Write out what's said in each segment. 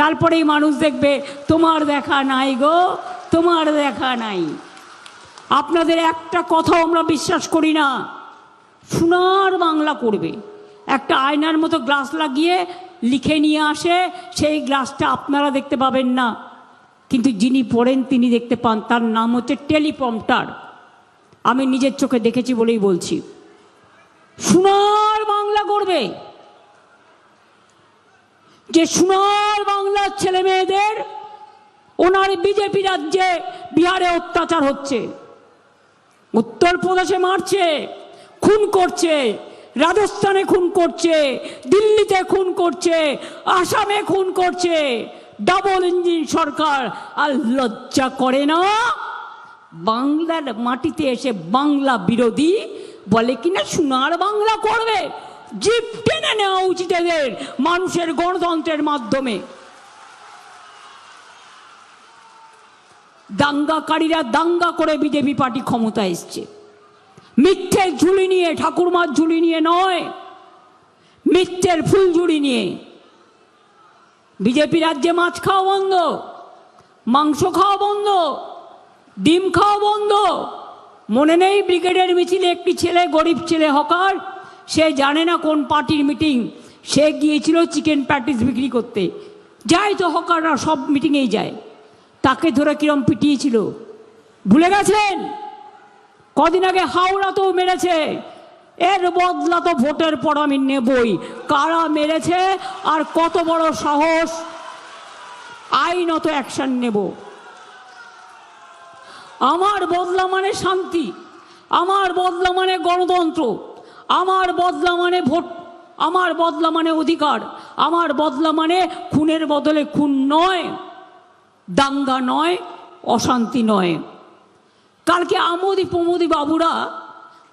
তারপরেই মানুষ দেখবে তোমার দেখা নাই গো, তোমার দেখা নাই। আপনাদের একটা কথাও আমরা বিশ্বাস করি না। সোনার বাংলা করবে, একটা আয়নার মতো গ্লাস লাগিয়ে লিখে নিয়ে আসে, সেই গ্লাসটা আপনারা দেখতে পাবেন না, কিন্তু যিনি পড়েন তিনি দেখতে পান। তার নাম হচ্ছে টেলিপ্রম্পটার। আমি নিজের চোখে দেখেছি বলেই বলছি। সোনার বাংলা করবে, যে সোনার বাংলার ছেলে মেয়েদের ওনার বিজেপি রাজ্যে বিহারে অত্যাচার হচ্ছে, উত্তরপ্রদেশে মারছে, খুন করছে, রাজস্থানে খুন করছে, দিল্লিতে খুন করছে, আসামে খুন করছে, ডাবল ইঞ্জিন সরকার। আর লজ্জা করে না? বাংলার মাটিতে এসে বাংলা বিরোধী বলে কিনা সোনার বাংলা করবে। জিপ টেনে নেওয়া উচিত এদের মানুষের গণতন্ত্রের মাধ্যমে। দাঙ্গাকারীরা দাঙ্গা করে বিজেপি পার্টি ক্ষমতা এসছে, মিথ্যের ঝুলি নিয়ে, ঠাকুরমার ঝুলি নিয়ে নয়, মিথ্যের ফুলঝুড়ি নিয়ে। বিজেপি রাজ্যে মাছ খাওয়া বন্ধ, মাংস খাওয়া বন্ধ, ডিম খাওয়া বন্ধ। মনে নেই ব্রিগেডের মিছিলে একটি ছেলে, গরিব ছেলে, হকার, সে জানে না কোন পার্টির মিটিং, সে গিয়েছিল চিকেন প্যাটিস বিক্রি করতে। যায় তো হকাররা, সব মিটিংয়েই যায়। তাকে ধরে কিরম পিটিয়েছিল ভুলে গেছেন? কদিন আগে হাওড়াতেও মেরেছে। এর বদলা তো ভোটের পর আমি নেবই। কারা মেরেছে আর কত বড় সাহস, আইনত অ্যাকশন নেব। আমার বদলা মানে শান্তি, আমার বদলা মানে গণতন্ত্র, আমার বদলা মানে ভোট, আমার বদলা মানে অধিকার, আমার বদলা মানে খুনের বদলে খুন নয়, দাঙ্গা নয়, অশান্তি নয়। কালকে আমোদি প্রমোদি বাবুরা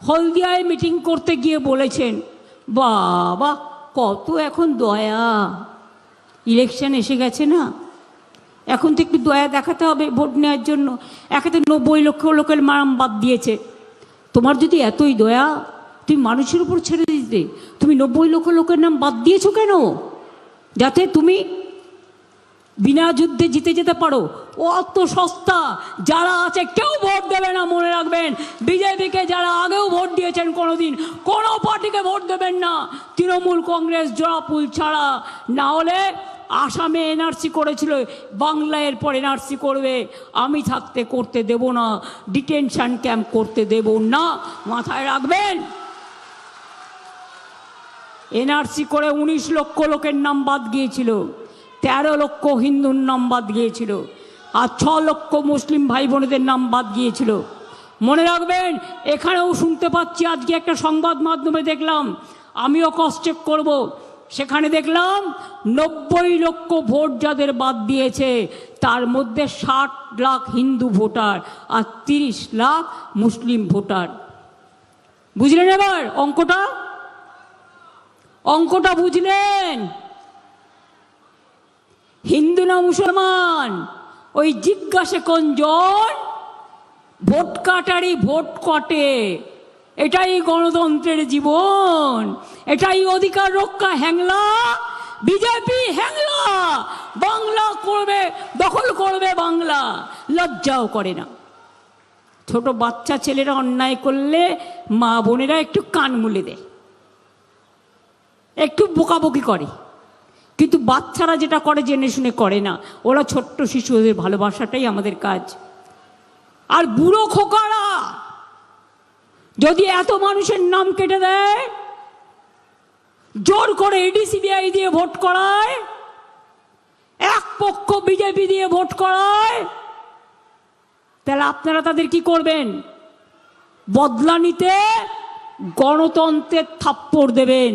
হলদিয়ায় মিটিং করতে গিয়ে বলেছেন, বাবা কত এখন দয়া, ইলেকশন এসে গেছে না, এখন তো একটু দয়া দেখাতে হবে ভোট নেওয়ার জন্য। একে তো 90 লক্ষ লোকের নাম বাদ দিয়েছে। তোমার যদি এতই দয়া, তুমি মানুষের উপর ছেড়ে দিতে, তুমি 90 লক্ষ লোকের নাম বাদ দিয়েছো কেন? যাতে তুমি বিনা যুদ্ধে জিতে যেতে পারো। ও অত সস্তা, যারা আছে কেউ ভোট দেবে না, মনে রাখবেন। বিজেপিকে যারা আগেও ভোট দিয়েছেন কোনোদিন, কোনো পার্টিকে ভোট দেবেন না, তৃণমূল কংগ্রেস জোড়াফুল ছাড়া। না হলে আসামে এনআরসি করেছিল, বাংলায় এরপর এনআরসি করবে, আমি থাকতে করতে দেব না, ডিটেনশন ক্যাম্প করতে দেব না, মাথায় রাখবেন। এনআরসি করে 19 লক্ষ লোকের নাম বাদ গিয়েছিল, 13 লক্ষ হিন্দুর নাম বাদ গিয়েছিল, আর 6 লক্ষ মুসলিম ভাই বোনেদের নাম বাদ গিয়েছিল। মনে রাখবেন, এখানেও শুনতে পাচ্ছি, আজকে একটা সংবাদ মাধ্যমে দেখলাম, আমিও ক্রস চেক করব, সেখানে দেখলাম 90 লক্ষ ভোট যাদের বাদ দিয়েছে, তার মধ্যে 60 লাখ হিন্দু ভোটার আর 30 লাখ মুসলিম ভোটার। বুঝলেন এবার অঙ্কটা? অঙ্কটা বুঝলেন? হিন্দু না মুসলমান ওই জিজ্ঞাসে কোনজন, ভোট কাটারি ভোট কটে। এটাই গণতন্ত্রের জীবন, এটাই অধিকার রক্ষা। হ্যাংলা বিজেপি, হ্যাংলা বাংলা করবে, দখল করবে বাংলা, লজ্জাও করে না। ছোট বাচ্চা ছেলেরা অন্যায় করলে মা বোনেরা একটু কান মুলে দেয়, একটু বকাবকি করে, কিন্তু বাচ্চারা যেটা করে জেনে শুনে করে না। ওরা ছোট্ট শিশু, ওদের ভালোবাসাটাই আমাদের কাজ। আর বুড়ো খোকারা যদি এত মানুষের নাম কেটে দেয়, জোর করে ইডি সিবিআই দিয়ে ভোট করায়, এক পক্ষ বিজেপি দিয়ে ভোট করায়, তাহলে আপনারা তাদের কি করবেন? বদলা নিতে গণতন্ত্রের থাপ্পড় দেবেন,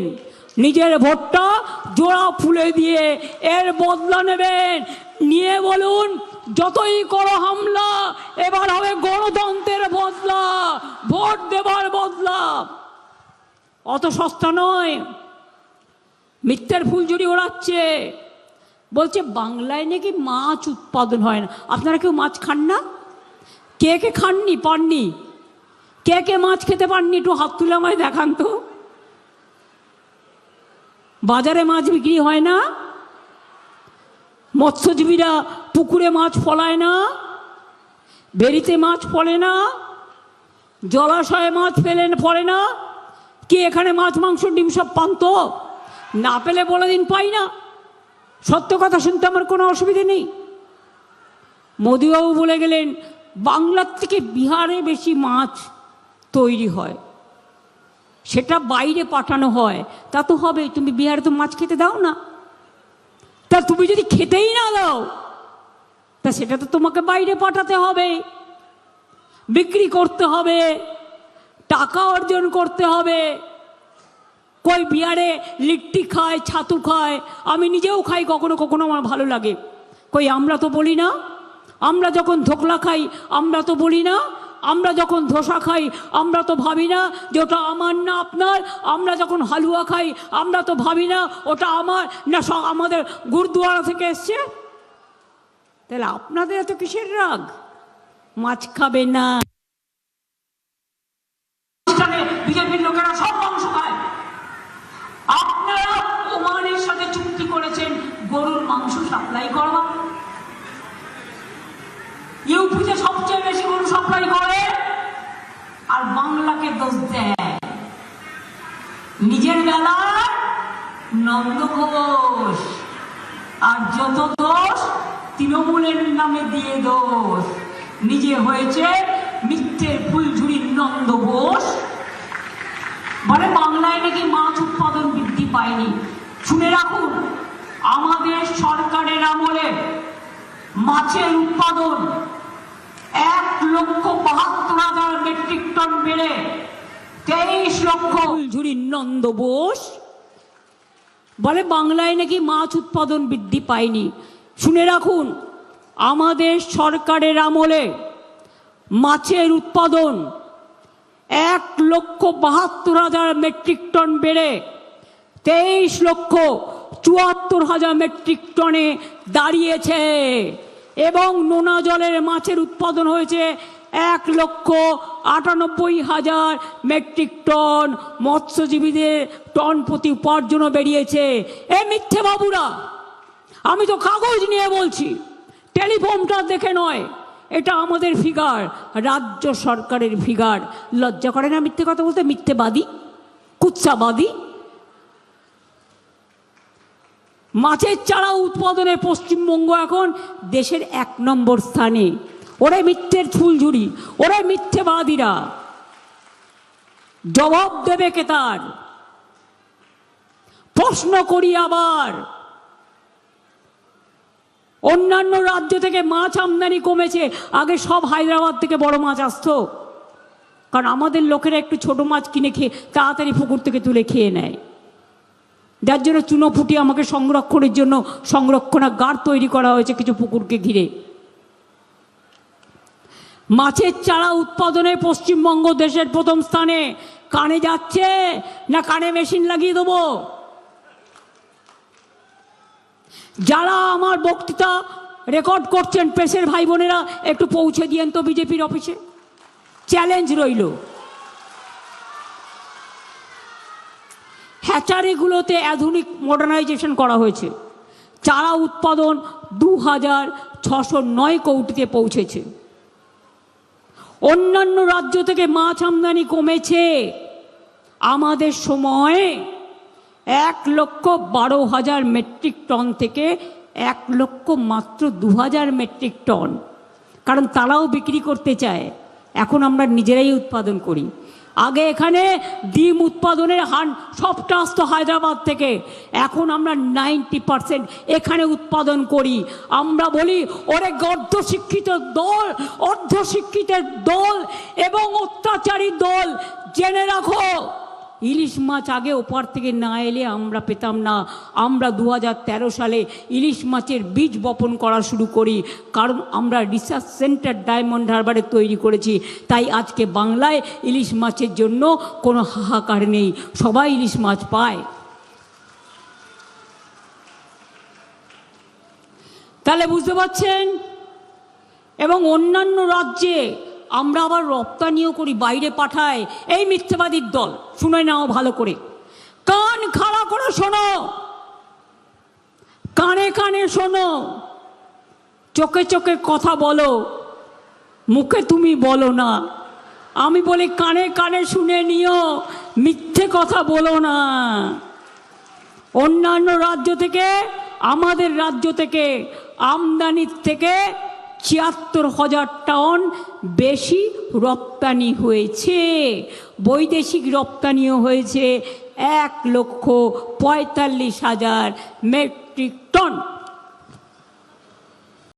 নিজের ভোটটা জোড়া ফুলে দিয়ে এর বদলা নেবেন। নিয়ে বলুন, যতই করো হামলা, এবার হবে গণতন্ত্রের বদলা, ভোট দেবার বদলা। অত সস্তা নয়। মিথ্যের ফুলঝুরি ওড়াচ্ছে, বলছে বাংলায় নাকি মাছ উৎপাদন হয় না। আপনারা কেউ মাছ খান না? কে কে খাননি, পাননি? কে কে মাছ খেতে পাননি একটু হাত তুলে আমায় দেখান তো। বাজারে মাছ বিক্রি হয় না, মৎস্যজীবীরা পুকুরে মাছ ফলায় না, বেরিতে মাছ ফলে না, জলাশয়ে মাছ ফলে না। কি এখানে মাছ মাংস ডিম সব পান তো? না পেলে বলে দিন পাই না, সত্য কথা শুনতে আমার কোনো অসুবিধে নেই। মোদিবাবু বলে গেলেন বাংলার থেকে বিহারে বেশি মাছ তৈরি হয়, সেটা বাইরে পাঠানো হয়। তা তো হবে, তুমি বিহারে তো মাছ খেতে দাও না, তা তুমি যদি খেতেই না দাও তা সেটা তো তোমাকে বাইরে পাঠাতে হবে, বিক্রি করতে হবে, টাকা অর্জন করতে হবে। কই বিহারে লিট্টি খায়, ছাতু খায়, আমি নিজেও খাই, কখনো কখনো আমার ভালো লাগে। কই আমরা তো বলি না? আমরা যখন ধোকলা খাই আমরা তো বলি না? আমরা যখন ধোসা খাই আমরা তো ভাবি না যে ওটা আমার না আপনার? আমরা যখন হালুয়া খাই আমরা তো ভাবি না ওটা আমার না আমাদের গুরুদুয়ারা থেকে এসছে? তাহলে আপনাদের এত কিসের রাগ? মাছ খাবে না, বিজেপির লোকেরা সব মাংস খায়। আপনারা ওমানের সাথে চুক্তি করেছেন গরুর মাংস সাপ্লাই করবা। ইউপিতে সবচেয়ে বেশি গরু সাপ্লাই করে আর বাংলাকে দোষ দেয়। নিজের বেলায় নন্দ ঘোষ, আর যত দোষ তৃণমূলের নামে দিয়ে দোষ। নিজে হয়েছে মিথ্যের ফুলঝুরির নন্দ ঘোষ। মানে বাংলায় নাকি মাছ উৎপাদন বৃদ্ধি পায়নি। শুনে রাখুন, আমাদের সরকারের আমলে মাছের উৎপাদন 1,72,000 মেট্রিক টন বেড়ে 23 লক্ষ। ফুলঝুরির নন্দ বোস বলে বাংলায় নাকি মাছ উৎপাদন বৃদ্ধি পায়নি। শুনে রাখুন, আমাদের সরকারের আমলে মাছের উৎপাদন 1,72,000 মেট্রিক টন বেড়ে 23,74,000 মেট্রিক টনে দাঁড়িয়েছে। এবং নোনা জলের মাছের উৎপাদন হয়েছে 1,98,000 মেট্রিক টন। মৎস্যজীবীদের টন প্রতি উপার্জনও বেরিয়েছে। এ মিথ্যে বাবুরা, আমি তো কাগজ নিয়ে বলছি, টেলিফোনটা দেখে নয়। এটা আমাদের ফিগার, রাজ্য সরকারের ফিগার। লজ্জা করে না মিথ্যে কথা বলতে? মিথ্যেবাদী, কুৎসাবাদী। মাছের চারা উৎপাদনে পশ্চিমবঙ্গ এখন দেশের 1 নম্বর স্থানে। ওরে মিথ্যের ফুলঝুরি, ওরে মিথ্যেবাদীরা, জবাব দেবে কে তার? প্রশ্ন করি আবার, অন্যান্য রাজ্য থেকে মাছ আমদানি কমেছে। আগে সব হায়দ্রাবাদ থেকে বড় মাছ আসতো, কারণ আমাদের লোকেরা একটু ছোট মাছ কিনে খেয়ে তাড়াতাড়ি পুকুর থেকে তুলে খেয়ে নেয়। যার জন্য চুনোপুঁটি আমাকে সংরক্ষণের জন্য সংরক্ষণাগার তৈরি করা হয়েছে কিছু পুকুরকে ঘিরে। মাছের চারা উৎপাদনে পশ্চিমবঙ্গ দেশের 1ম স্থানে। কানে যাচ্ছে না কানে মেশিন লাগিয়ে দেবো? যারা আমার বক্তৃতা রেকর্ড করছেন প্রেসের ভাই বোনেরা, একটু পৌঁছে দিয়েন তো বিজেপির অফিসে। চ্যালেঞ্জ রইল। হ্যাচারিগুলোতে আধুনিক মডার্নাইজেশন করা হয়েছে। চারা উৎপাদন 2,609 কৌটিতে পৌঁছেছে। অন্যান্য রাজ্য থেকে মাছ আমদানি কমেছে। আমাদের সময়ে 1,12,000 মেট্রিক টন থেকে 1,02,000 মেট্রিক টন। কারণ তারাও বিক্রি করতে চায়, এখন আমরা নিজেরাই উৎপাদন করি। আগে এখানে ডিম উৎপাদনের হার সবটা আসতো হায়দ্রাবাদ থেকে, এখন আমরা 90% এখানে উৎপাদন করি। আমরা বলি ওরে অর্ধশিক্ষিত দল, অর্ধশিক্ষিতের দল এবং অত্যাচারী দল, জেনে রাখো ইলিশ মাছ আগে ওপার থেকে না এলে আমরা পেতাম না। আমরা 2013 সালে ইলিশ মাছের বীজ বপন করা শুরু করি, কারণ আমরা রিসার্চ সেন্টার ডায়মন্ড হারবারে তৈরি করেছি। তাই আজকে বাংলায় ইলিশ মাছের জন্য কোনো হাহাকার নেই, সবাই ইলিশ মাছ পায়। তাহলে বুঝতে পারছেন? এবং অন্যান্য রাজ্যে আমরা আবার রপ্তানিও করি, বাইরে পাঠায় এই মিথ্যাবাদীর দল। শুনে নাও ভালো করে, কান খাড়া করে শোনো। কানে কানে শোনো, চোখে চোখে কথা বলো, মুখে তুমি বলো না। আমি বলি কানে কানে শুনে নিও, মিথ্যে কথা বলো না। অন্যান্য রাজ্য থেকে, আমাদের রাজ্য থেকে আমদানির থেকে ৭৪,০০০ টন বেশি রপ্তানি হয়েছে। বৈদেশিক রপ্তানিও হয়েছে ১,৪৫,০০০ মেট্রিক টন।